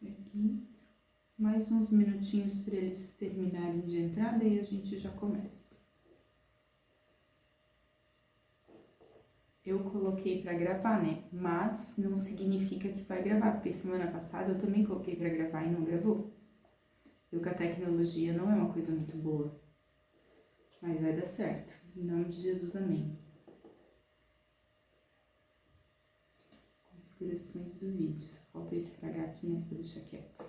Aqui. Mais uns minutinhos para eles terminarem de entrar, daí a gente já começa. Eu coloquei para gravar, né? Mas não significa que vai gravar, porque semana passada eu também coloquei para gravar e não gravou. Viu que a tecnologia não é uma coisa muito boa. Mas vai dar certo. Em nome de Jesus, amém. Configurações do vídeo. Só falta estragar aqui, né? Vou deixar quieto.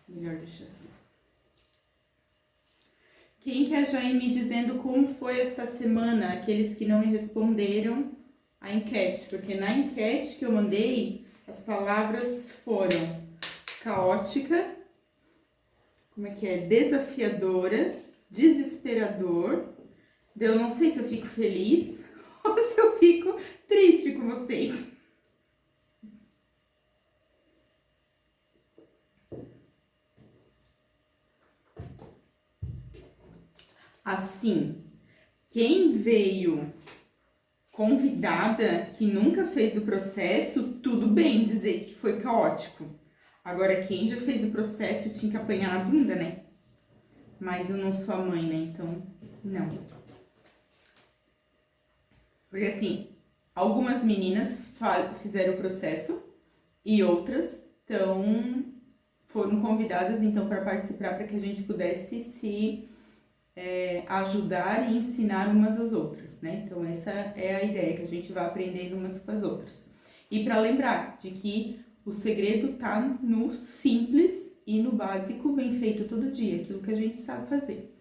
Melhor deixar assim. Quem quer já ir me dizendo como foi esta semana? Aqueles que não me responderam a enquete. Porque na enquete que eu mandei, as palavras foram caótica, como é que é? Desafiadora, desesperador. Eu não sei se eu fico feliz ou se eu fico triste com vocês. Assim, quem veio convidada que nunca fez o processo, tudo bem dizer que foi caótico. Agora, quem já fez o processo tinha que apanhar na bunda, né? Mas eu não sou a mãe, né? Então, não. Porque assim, algumas meninas fizeram o processo e outras foram convidadas então para participar, para que a gente pudesse se ajudar e ensinar umas às outras, né? Então essa é a ideia, que a gente vai aprendendo umas com as outras. E para lembrar de que o segredo tá no simples e no básico, bem feito todo dia, aquilo que a gente sabe fazer.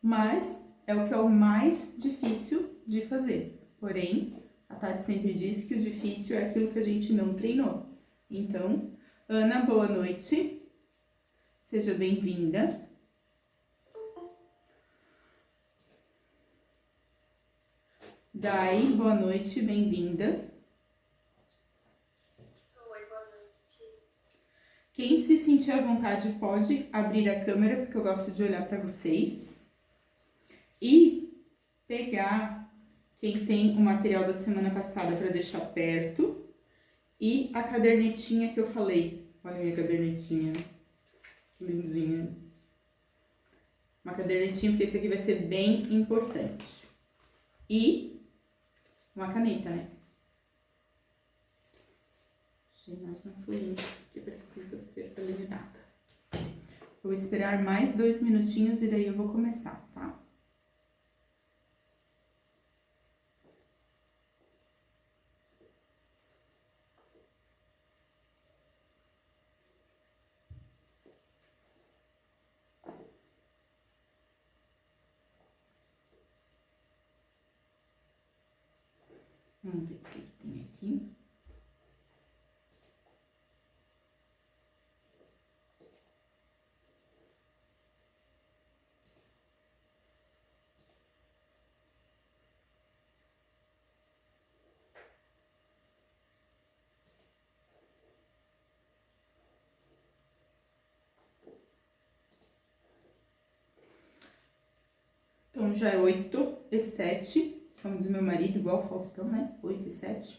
Mas é o que é o mais difícil de fazer. Porém, a Tati sempre diz que o difícil é aquilo que a gente não treinou. Então, Ana, boa noite. Seja bem-vinda. Dai, boa noite, bem-vinda. Oi, boa noite. Quem se sentir à vontade pode abrir a câmera, porque eu gosto de olhar para vocês. E pegar quem tem o material da semana passada para deixar perto. E a cadernetinha que eu falei. Olha a minha cadernetinha. Lindinha. Uma cadernetinha, porque esse aqui vai ser bem importante. E uma caneta, né? Achei mais uma folhinha que precisa ser eliminada. Vou esperar mais 2 minutinhos e daí eu vou começar, tá? Vamos ver o que tem aqui. Então, já é 8h07, como diz meu marido, igual o Faustão, né? 8h07.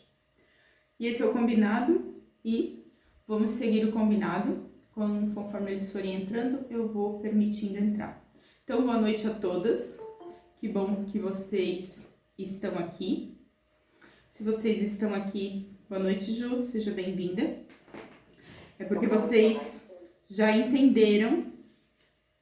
E esse é o combinado e vamos seguir o combinado. Conforme eles forem entrando, eu vou permitindo entrar. Então, boa noite a todas. Que bom que vocês estão aqui. Se vocês estão aqui, boa noite, Ju, seja bem-vinda. É porque vocês já entenderam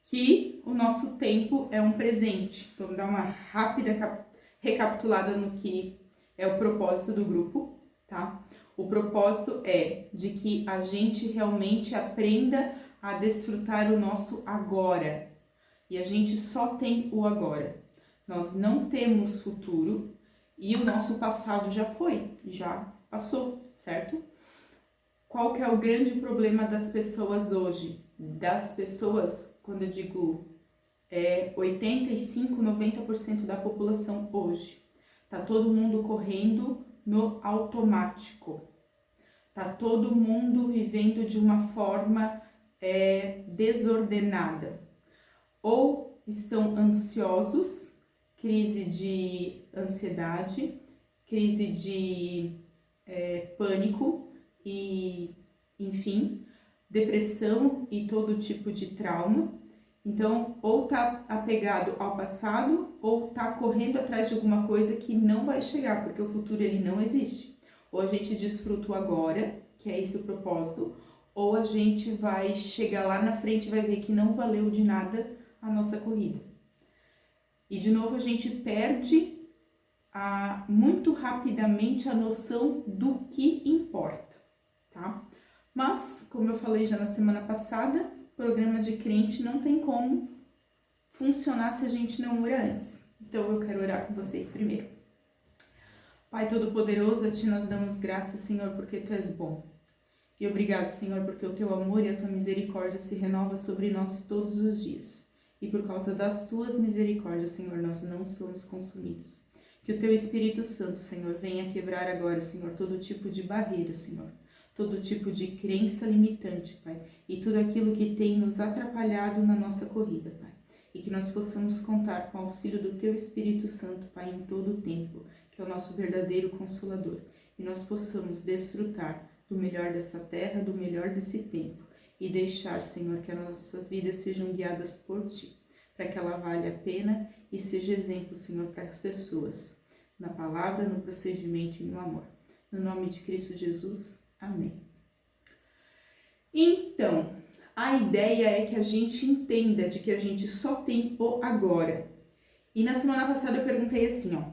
que o nosso tempo é um presente. Vamos dar uma rápida recapitulada no que é o propósito do grupo, tá? O propósito é de que a gente realmente aprenda a desfrutar o nosso agora. E a gente só tem o agora. Nós não temos futuro e o nosso passado já foi, já passou, certo? Qual que é o grande problema das pessoas hoje? Das pessoas, quando eu digo 85, 90% da população hoje. Tá todo mundo correndo no automático. Tá todo mundo vivendo de uma forma desordenada. Ou estão ansiosos, crise de ansiedade, crise de pânico e, enfim, depressão e todo tipo de trauma. Então, ou tá apegado ao passado, ou tá correndo atrás de alguma coisa que não vai chegar, porque o futuro ele não existe. Ou a gente desfruta o agora, que é esse o propósito, ou a gente vai chegar lá na frente e vai ver que não valeu de nada a nossa corrida. E de novo a gente perde muito rapidamente a noção do que importa, tá? Mas, como eu falei já na semana passada, programa de crente não tem como funcionar se a gente não orar antes. Então eu quero orar com vocês primeiro. Pai Todo-Poderoso, a Ti nós damos graças, Senhor, porque Tu és bom. E obrigado, Senhor, porque o Teu amor e a Tua misericórdia se renova sobre nós todos os dias. E por causa das Tuas misericórdias, Senhor, nós não somos consumidos. Que o Teu Espírito Santo, Senhor, venha quebrar agora, Senhor, todo tipo de barreira, Senhor. Todo tipo de crença limitante, Pai, e tudo aquilo que tem nos atrapalhado na nossa corrida, Pai. E que nós possamos contar com o auxílio do Teu Espírito Santo, Pai, em todo o tempo, que é o nosso verdadeiro Consolador. E nós possamos desfrutar do melhor dessa terra, do melhor desse tempo. E deixar, Senhor, que as nossas vidas sejam guiadas por Ti, para que ela valha a pena e seja exemplo, Senhor, para as pessoas, na palavra, no procedimento e no amor. No nome de Cristo Jesus, amém. Então, a ideia é que a gente entenda de que a gente só tem o agora. E na semana passada eu perguntei assim, ó,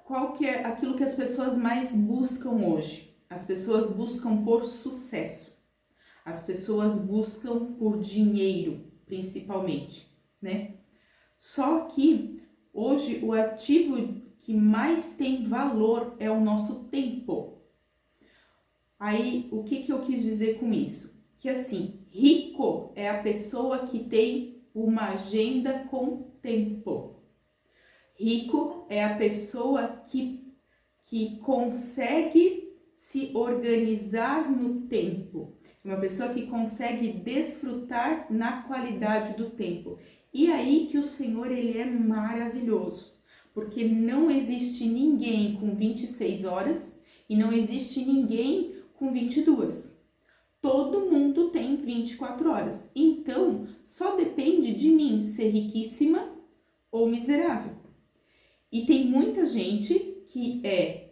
qual que é aquilo que as pessoas mais buscam hoje? As pessoas buscam por sucesso. As pessoas buscam por dinheiro, principalmente, né? Só que hoje o ativo que mais tem valor é o nosso tempo. Aí, o que eu quis dizer com isso? Que assim, rico é a pessoa que tem uma agenda com tempo. Rico é a pessoa que consegue se organizar no tempo. Uma pessoa que consegue desfrutar na qualidade do tempo. E aí que o Senhor, ele é maravilhoso. Porque não existe ninguém com 26 horas e não existe ninguém com 22. Todo mundo tem 24 horas. Então, só depende de mim ser riquíssima ou miserável. E tem muita gente que é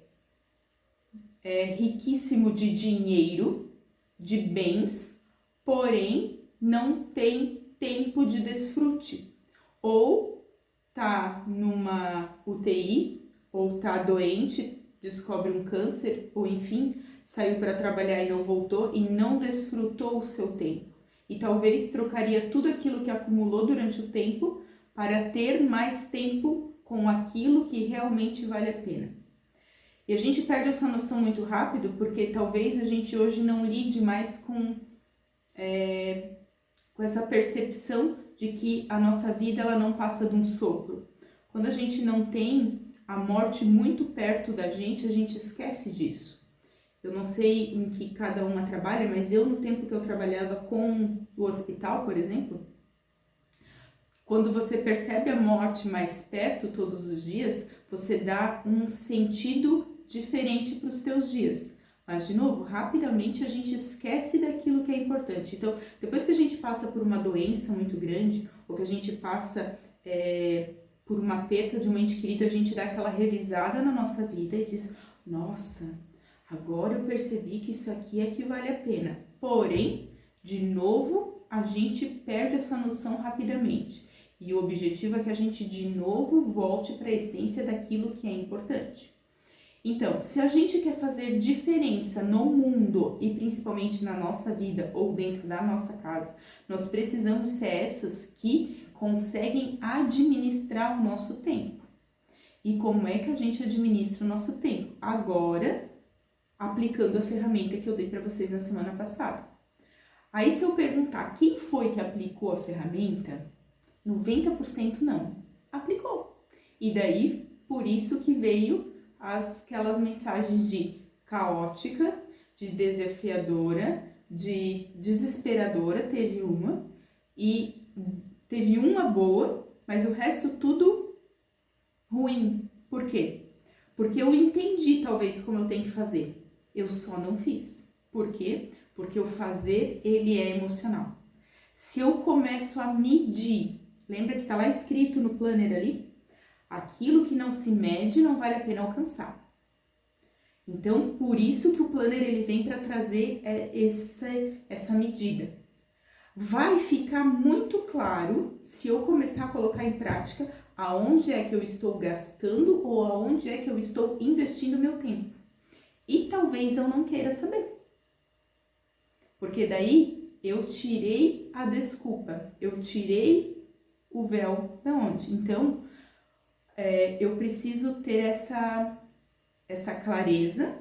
riquíssimo de dinheiro, de bens, porém não tem tempo de desfrute. Ou tá numa UTI, ou tá doente, descobre um câncer, ou enfim, saiu para trabalhar e não voltou e não desfrutou o seu tempo. E talvez trocaria tudo aquilo que acumulou durante o tempo para ter mais tempo com aquilo que realmente vale a pena. E a gente perde essa noção muito rápido porque talvez a gente hoje não lide mais com essa percepção de que a nossa vida ela não passa de um sopro. Quando a gente não tem a morte muito perto da gente, a gente esquece disso. Eu não sei em que cada uma trabalha, mas eu no tempo que eu trabalhava com o hospital, por exemplo, quando você percebe a morte mais perto todos os dias, você dá um sentido diferente para os teus dias. Mas, de novo, rapidamente a gente esquece daquilo que é importante. Então, depois que a gente passa por uma doença muito grande, ou que a gente passa por uma perca de um ente querido, a gente dá aquela revisada na nossa vida e diz, nossa, agora eu percebi que isso aqui é que vale a pena. Porém, de novo, a gente perde essa noção rapidamente. E o objetivo é que a gente de novo volte para a essência daquilo que é importante. Então, se a gente quer fazer diferença no mundo e principalmente na nossa vida ou dentro da nossa casa, nós precisamos ser essas que conseguem administrar o nosso tempo. E como é que a gente administra o nosso tempo? Agora, aplicando a ferramenta que eu dei para vocês na semana passada. Aí, se eu perguntar quem foi que aplicou a ferramenta, 90% não aplicou. E daí, por isso que veio aquelas mensagens de caótica, de desafiadora, de desesperadora, teve uma, e teve uma boa, mas o resto tudo ruim. Por quê? Porque eu entendi talvez como eu tenho que fazer, eu só não fiz. Por quê? Porque o fazer, ele é emocional. Se eu começo a medir, lembra que está lá escrito no planner ali? Aquilo que não se mede não vale a pena alcançar. Então, por isso que o planner ele vem para trazer essa medida. Vai ficar muito claro se eu começar a colocar em prática aonde é que eu estou gastando ou aonde é que eu estou investindo meu tempo. E talvez eu não queira saber. Porque daí eu tirei a desculpa, eu tirei o véu da onde? Então, eu preciso ter essa clareza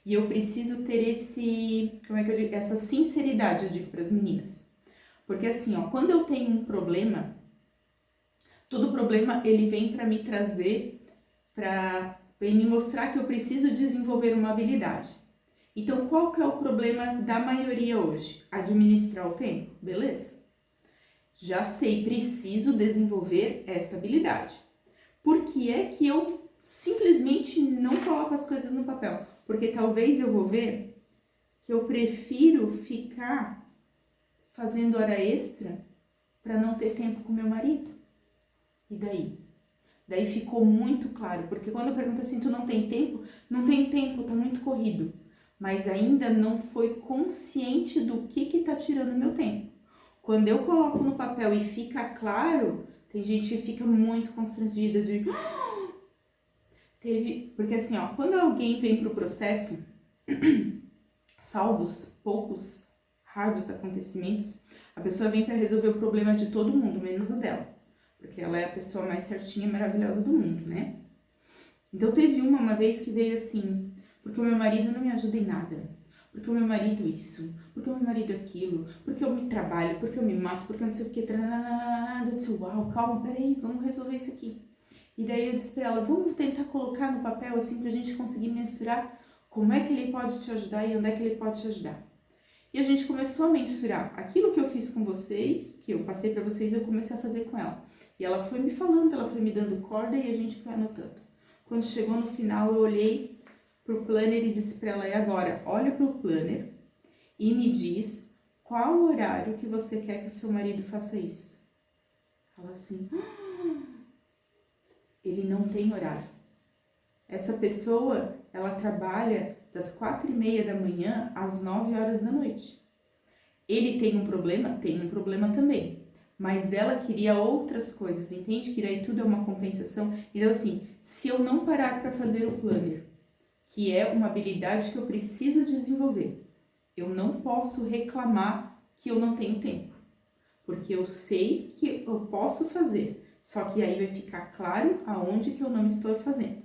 e eu preciso ter essa sinceridade, eu digo para as meninas. Porque assim, ó, quando eu tenho um problema, todo problema ele vem para me trazer, vem me mostrar que eu preciso desenvolver uma habilidade. Então, qual que é o problema da maioria hoje? Administrar o tempo, beleza? Já sei, preciso desenvolver esta habilidade. Por que é que eu simplesmente não coloco as coisas no papel? Porque talvez eu vou ver que eu prefiro ficar fazendo hora extra para não ter tempo com meu marido. E daí? Daí ficou muito claro, porque quando eu pergunto assim, tu não tem tempo? Não tenho tempo, tá muito corrido. Mas ainda não foi consciente do que tá tirando meu tempo. Quando eu coloco no papel e fica claro, tem gente que fica muito constrangida de... Porque assim, ó, quando alguém vem pro processo, salvos poucos raros acontecimentos, a pessoa vem para resolver o problema de todo mundo, menos o dela. Porque ela é a pessoa mais certinha e maravilhosa do mundo, né? Então teve uma vez que veio assim, porque o meu marido não me ajuda em nada, porque o meu marido isso, porque o meu marido aquilo, porque eu me trabalho, porque eu me mato, porque eu não sei o que, eu disse, uau, calma, peraí, vamos resolver isso aqui. E daí eu disse pra ela, vamos tentar colocar no papel assim pra gente conseguir mensurar como é que ele pode te ajudar e onde é que ele pode te ajudar. E a gente começou a mensurar aquilo que eu fiz com vocês, que eu passei pra vocês, eu comecei a fazer com ela. E ela foi me falando, ela foi me dando corda e a gente foi anotando. Quando chegou no final, eu olhei pro planner e disse pra ela, e agora, olha pro planner e me diz qual horário que você quer que o seu marido faça isso. Ela assim, ele não tem horário. Essa pessoa, ela trabalha das 4:30 da manhã às 9 horas da noite. Ele tem um problema? Tem um problema também. Mas ela queria outras coisas, entende? Que daí tudo é uma compensação. Então assim, se eu não parar para fazer o planner, que é uma habilidade que eu preciso desenvolver, eu não posso reclamar que eu não tenho tempo. Porque eu sei que eu posso fazer, só que aí vai ficar claro aonde que eu não estou fazendo.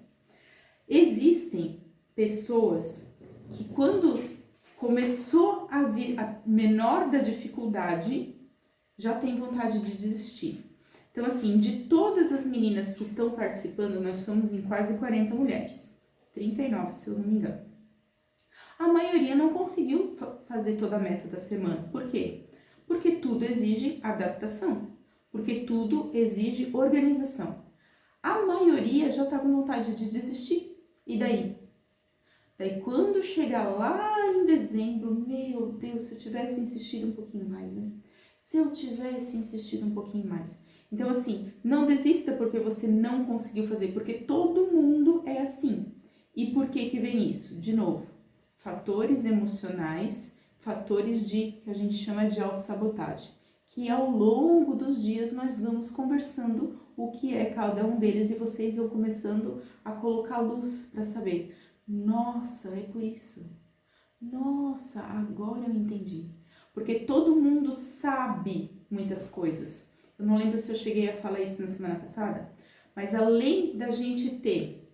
Existem pessoas que quando começou a vir a menor da dificuldade, já tem vontade de desistir. Então assim, de todas as meninas que estão participando, nós somos em quase 40 mulheres, 39 se eu não me engano. A maioria não conseguiu fazer toda a meta da semana. Por quê? Porque tudo exige adaptação, porque tudo exige organização. A maioria já está com vontade de desistir. E daí? Daí quando chegar lá em dezembro, meu Deus, se eu tivesse insistido um pouquinho mais, né? Se eu tivesse insistido um pouquinho mais. Então assim, não desista porque você não conseguiu fazer, porque todo mundo é assim. E por que que vem isso? De novo, fatores emocionais, fatores que a gente chama de autossabotagem, que ao longo dos dias nós vamos conversando o que é cada um deles e vocês vão começando a colocar luz para saber, nossa, é por isso, nossa, agora eu entendi, porque todo mundo sabe muitas coisas. Eu não lembro se eu cheguei a falar isso na semana passada, mas além da gente ter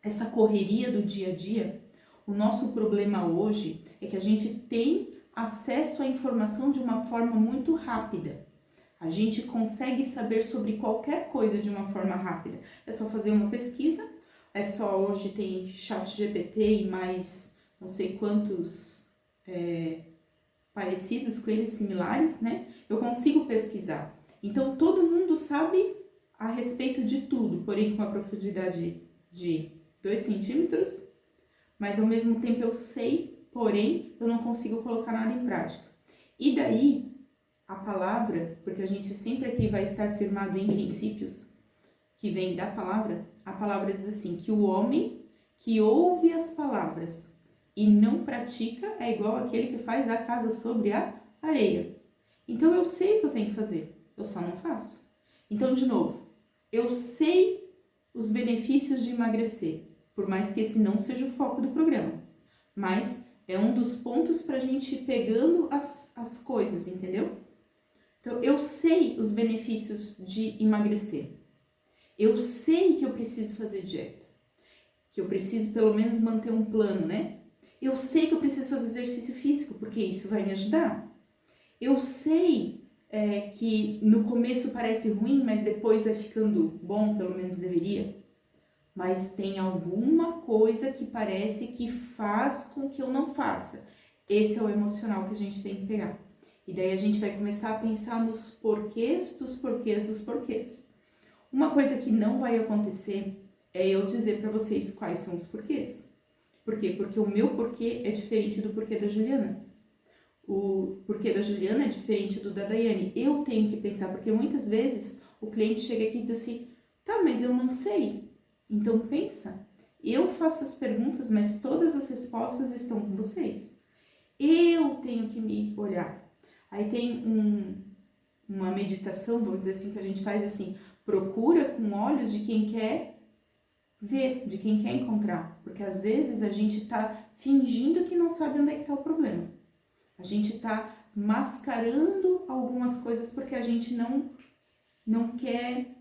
essa correria do dia a dia, o nosso problema hoje é que a gente tem acesso à informação de uma forma muito rápida. A gente consegue saber sobre qualquer coisa de uma forma rápida. É só fazer uma pesquisa, é só hoje tem ChatGPT e mais não sei quantos parecidos com eles, similares, né? Eu consigo pesquisar. Então todo mundo sabe a respeito de tudo, porém com uma profundidade de 2 centímetros, mas ao mesmo tempo eu sei porém eu não consigo colocar nada em prática. E daí, a palavra, porque a gente sempre aqui vai estar firmado em princípios, que vem da palavra, a palavra diz assim, que o homem que ouve as palavras e não pratica é igual àquele que faz a casa sobre a areia. Então eu sei o que eu tenho que fazer, eu só não faço. Então, de novo, eu sei os benefícios de emagrecer, por mais que esse não seja o foco do programa, mas é um dos pontos para a gente ir pegando as coisas, entendeu? Então, eu sei os benefícios de emagrecer. Eu sei que eu preciso fazer dieta, que eu preciso pelo menos manter um plano, né? Eu sei que eu preciso fazer exercício físico, porque isso vai me ajudar. Eu sei que no começo parece ruim, mas depois vai ficando bom, pelo menos deveria. Mas tem alguma coisa que parece que faz com que eu não faça. Esse é o emocional que a gente tem que pegar. E daí a gente vai começar a pensar nos porquês dos porquês dos porquês. Uma coisa que não vai acontecer é eu dizer para vocês quais são os porquês. Por quê? Porque o meu porquê é diferente do porquê da Juliana. O porquê da Juliana é diferente do da Daiane. Eu tenho que pensar, porque muitas vezes o cliente chega aqui e diz assim, tá, mas eu não sei. Então pensa, eu faço as perguntas, mas todas as respostas estão com vocês. Eu tenho que me olhar. Aí tem uma meditação, vamos dizer assim, que a gente faz assim, procura com olhos de quem quer ver, de quem quer encontrar. Porque às vezes a gente tá fingindo que não sabe onde é que tá o problema. A gente tá mascarando algumas coisas porque a gente não quer...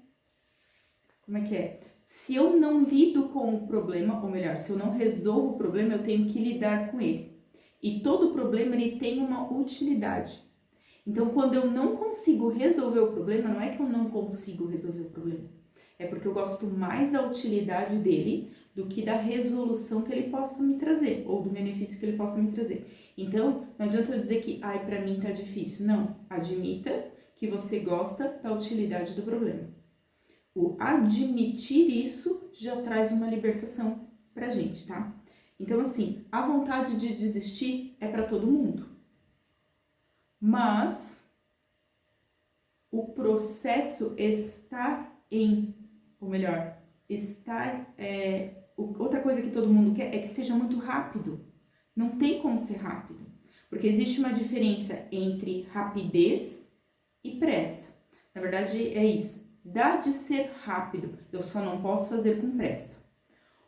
Como é que é? Se eu não lido com o problema, ou melhor, se eu não resolvo o problema, eu tenho que lidar com ele. E todo problema, ele tem uma utilidade. Então, quando eu não consigo resolver o problema, não é que eu não consigo resolver o problema. É porque eu gosto mais da utilidade dele do que da resolução que ele possa me trazer, ou do benefício que ele possa me trazer. Então, não adianta eu dizer que, ai, pra mim tá difícil. Não, admita que você gosta da utilidade do problema. O admitir isso já traz uma libertação pra gente, tá? Então, assim, a vontade de desistir é para todo mundo. Mas o processo está ou melhor, outra coisa que todo mundo quer é que seja muito rápido. Não tem como ser rápido, porque existe uma diferença entre rapidez e pressa. Na verdade, é isso. Dá de ser rápido, eu só não posso fazer com pressa.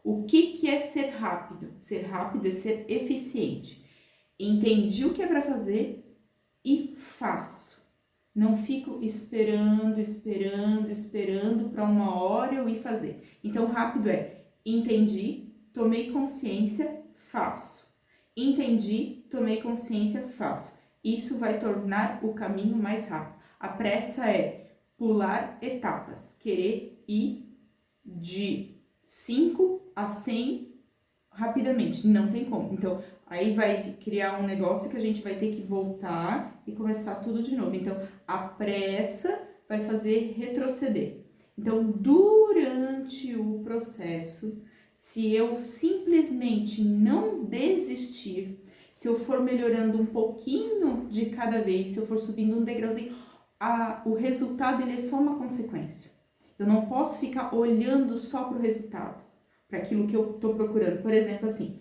O que é ser rápido? Ser rápido é ser eficiente. Entendi o que é para fazer e faço. Não fico esperando para uma hora eu ir fazer. Então, rápido é entendi, tomei consciência, faço. Entendi, tomei consciência, faço. Isso vai tornar o caminho mais rápido. A pressa é pular etapas, querer ir de 5 a 100 rapidamente, não tem como. Então, aí vai criar um negócio que a gente vai ter que voltar e começar tudo de novo. Então, a pressa vai fazer retroceder. Então, durante o processo, se eu simplesmente não desistir, se eu for melhorando um pouquinho de cada vez, se eu for subindo um degrauzinho, o resultado ele é só uma consequência. Eu não posso ficar olhando só para o resultado, para aquilo que eu estou procurando. Por exemplo, assim,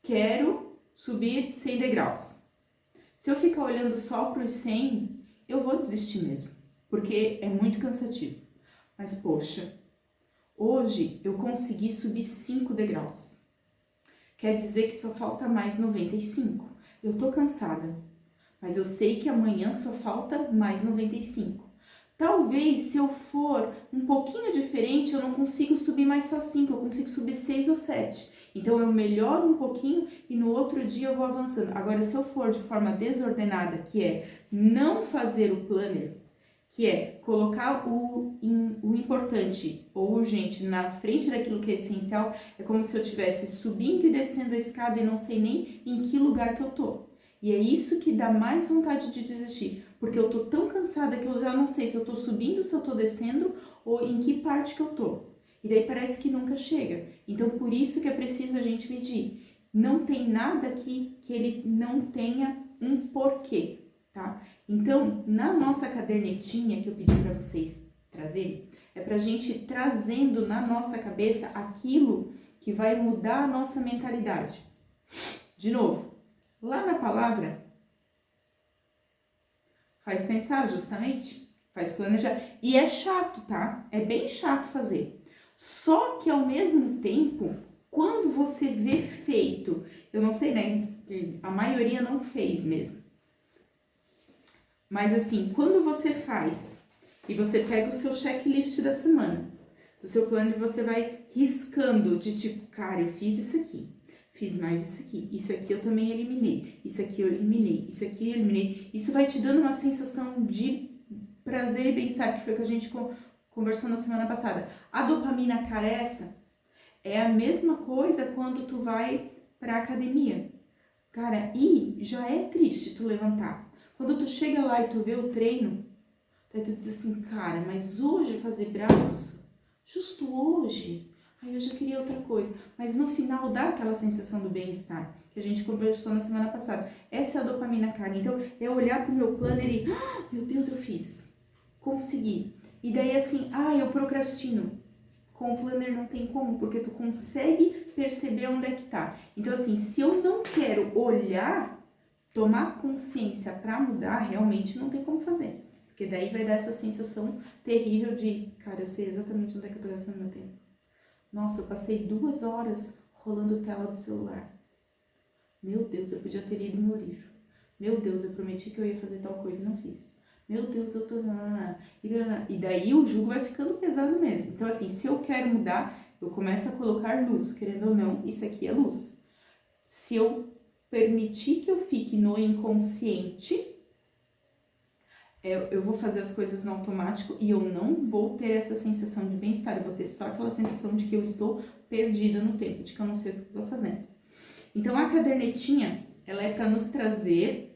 quero subir 100 degraus. Se eu ficar olhando só para os 100, eu vou desistir mesmo, porque é muito cansativo. Mas, poxa, hoje eu consegui subir 5 degraus. Quer dizer que só falta mais 95. Eu tô cansada, mas eu sei que amanhã só falta mais 95. Talvez, se eu for um pouquinho diferente, eu não consigo subir mais só 5, eu consigo subir 6 ou 7. Então, eu melhoro um pouquinho e no outro dia eu vou avançando. Agora, se eu for de forma desordenada, que é não fazer o planner, que é colocar o importante ou urgente na frente daquilo que é essencial, é como se eu estivesse subindo e descendo a escada e não sei nem em que lugar que eu tô. E é isso que dá mais vontade de desistir, porque eu tô tão cansada que eu já não sei se eu tô subindo, se eu tô descendo ou em que parte que eu tô. E daí parece que nunca chega. Então, por isso que é preciso a gente medir. não tem nada aqui que ele não tenha um porquê, tá? Então, na nossa cadernetinha que eu pedi para vocês trazerem, é pra gente ir trazendo na nossa cabeça aquilo que vai mudar a nossa mentalidade. De novo, lá na palavra, faz pensar justamente, faz planejar. E é chato, tá? É bem chato fazer. Só que ao mesmo tempo, quando você vê feito, eu não sei, né? A maioria não fez mesmo. Mas assim, quando você faz e você pega o seu checklist da semana, do seu plano e você vai riscando de tipo, cara, eu fiz isso aqui, fiz mais isso aqui eu também eliminei, isso aqui eu eliminei, isso aqui eu eliminei. Isso vai te dando uma sensação de prazer e bem-estar, que foi o que a gente conversou na semana passada. A dopamina caressa é a mesma coisa quando tu vai pra academia. Cara, e já é triste tu levantar. Quando tu chega lá e tu vê o treino, daí tu diz assim, cara, mas hoje fazer braço, justo hoje, aí eu já queria outra coisa. Mas no final dá aquela sensação do bem-estar, que a gente conversou na semana passada. Essa é a dopamina carne. Então, é olhar pro meu plano e meu Deus, eu fiz, consegui. E daí assim, eu procrastino. Com o planner não tem como, porque tu consegue perceber onde é que tá. Então assim, se eu não quero olhar, tomar consciência para mudar, realmente não tem como fazer. Porque daí vai dar essa sensação terrível de, cara, eu sei exatamente onde é que eu tô gastando meu tempo. Nossa, eu passei 2 horas rolando tela do celular. Meu Deus, eu podia ter lido meu livro. Meu Deus, eu prometi que eu ia fazer tal coisa e não fiz. Meu Deus, eu tô... E daí o jugo vai ficando pesado mesmo. Então assim, se eu quero mudar, eu começo a colocar luz. Querendo ou não, isso aqui é luz. Se eu permitir que eu fique no inconsciente, eu vou fazer as coisas no automático e eu não vou ter essa sensação de bem-estar. Eu vou ter só aquela sensação de que eu estou perdida no tempo, de que eu não sei o que eu estou fazendo. Então a cadernetinha, ela é para nos trazer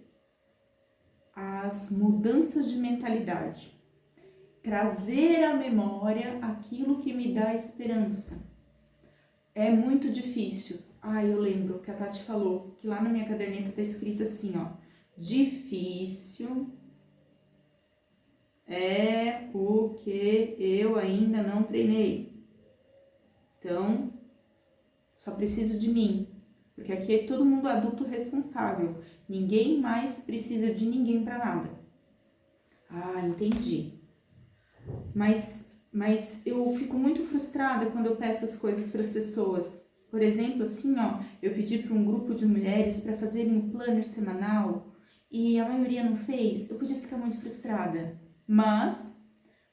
as mudanças de mentalidade. Trazer à memória aquilo que me dá esperança. É muito difícil. Eu lembro que a Tati falou que lá na minha caderneta tá escrito assim, ó. Difícil é o que eu ainda não treinei. Então, só preciso de mim. Porque aqui é todo mundo adulto responsável. Ninguém mais precisa de ninguém para nada. Entendi. Mas eu fico muito frustrada quando eu peço as coisas para as pessoas. Por exemplo, assim, eu pedi para um grupo de mulheres para fazerem um planner semanal e a maioria não fez. Eu podia ficar muito frustrada. Mas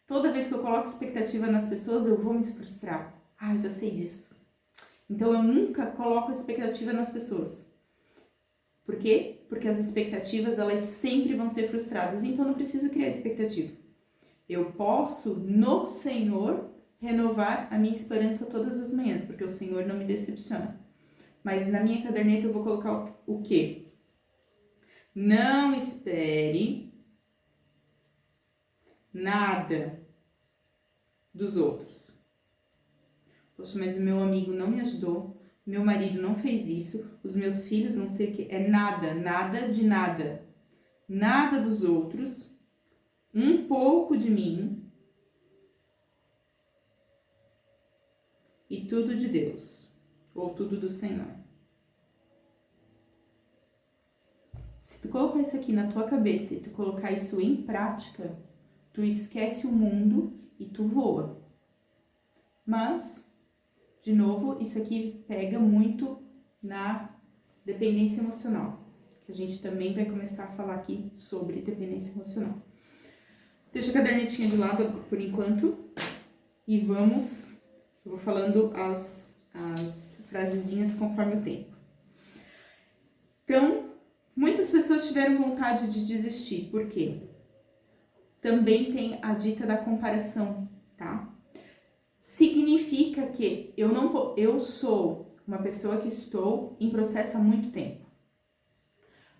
toda vez que eu coloco expectativa nas pessoas, eu vou me frustrar. Eu já sei disso. Então eu nunca coloco expectativa nas pessoas. Por quê? Porque as expectativas, elas sempre vão ser frustradas. Então eu não preciso criar expectativa. Eu posso, no Senhor, renovar a minha esperança todas as manhãs, porque o Senhor não me decepciona. Mas na minha caderneta eu vou colocar o quê? Não espere nada dos outros. Poxa, mas o meu amigo não me ajudou, meu marido não fez isso, os meus filhos não sei o que. É nada, nada de nada. Nada dos outros, um pouco de mim e tudo de Deus, ou tudo do Senhor. Se tu colocar isso aqui na tua cabeça e tu colocar isso em prática, tu esquece o mundo e tu voa. Mas, de novo, isso aqui pega muito na dependência emocional, que a gente também vai começar a falar aqui sobre dependência emocional. Deixa a cadernetinha de lado por enquanto e eu vou falando as frasezinhas conforme o tempo. Então, muitas pessoas tiveram vontade de desistir, por quê? Também tem a dica da comparação, tá? Significa que eu sou uma pessoa que estou em processo há muito tempo.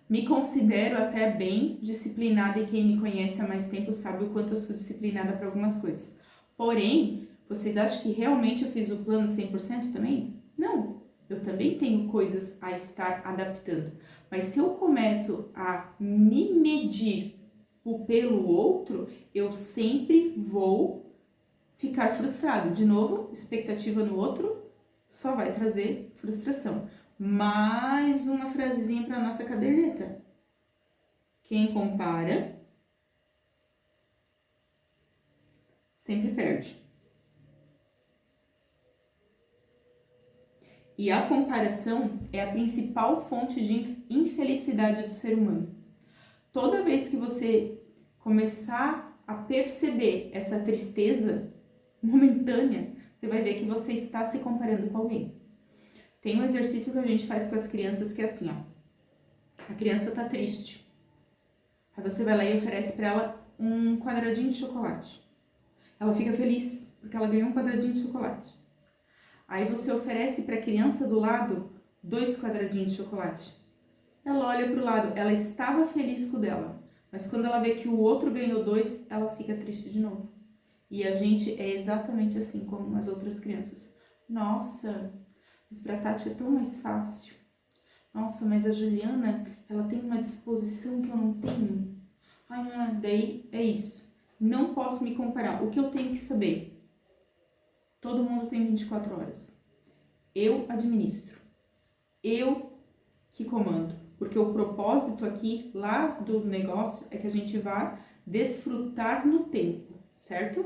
Me considero até bem disciplinada e quem me conhece há mais tempo sabe o quanto eu sou disciplinada para algumas coisas. Porém, vocês acham que realmente eu fiz o plano 100% também? Não. Eu também tenho coisas a estar adaptando. Mas se eu começo a me medir pelo outro, eu sempre vou ficar frustrado. De novo, expectativa no outro só vai trazer frustração. Mais uma frasezinha para nossa caderneta. Quem compara sempre perde. E a comparação é a principal fonte de infelicidade do ser humano. Toda vez que você começar a perceber essa tristeza momentânea, você vai ver que você está se comparando com alguém. Tem um exercício que a gente faz com as crianças que é assim, ó. A criança tá triste. Aí você vai lá e oferece para ela um quadradinho de chocolate. Ela fica feliz porque ela ganhou um quadradinho de chocolate. Aí você oferece para a criança do lado 2 quadradinhos de chocolate. Ela olha para o lado, ela estava feliz com o dela, mas quando ela vê que o outro ganhou 2, ela fica triste de novo. E a gente é exatamente assim como as outras crianças. Nossa, mas para a Tati é tão mais fácil. Nossa, mas a Juliana, ela tem uma disposição que eu não tenho. Ai, daí é isso. Não posso me comparar. O que eu tenho que saber? Todo mundo tem 24 horas. Eu administro. Eu que comando. Porque o propósito aqui, lá do negócio, é que a gente vá desfrutar no tempo, certo?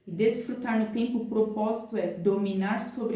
E desfrutar no tempo, o propósito é dominar sobre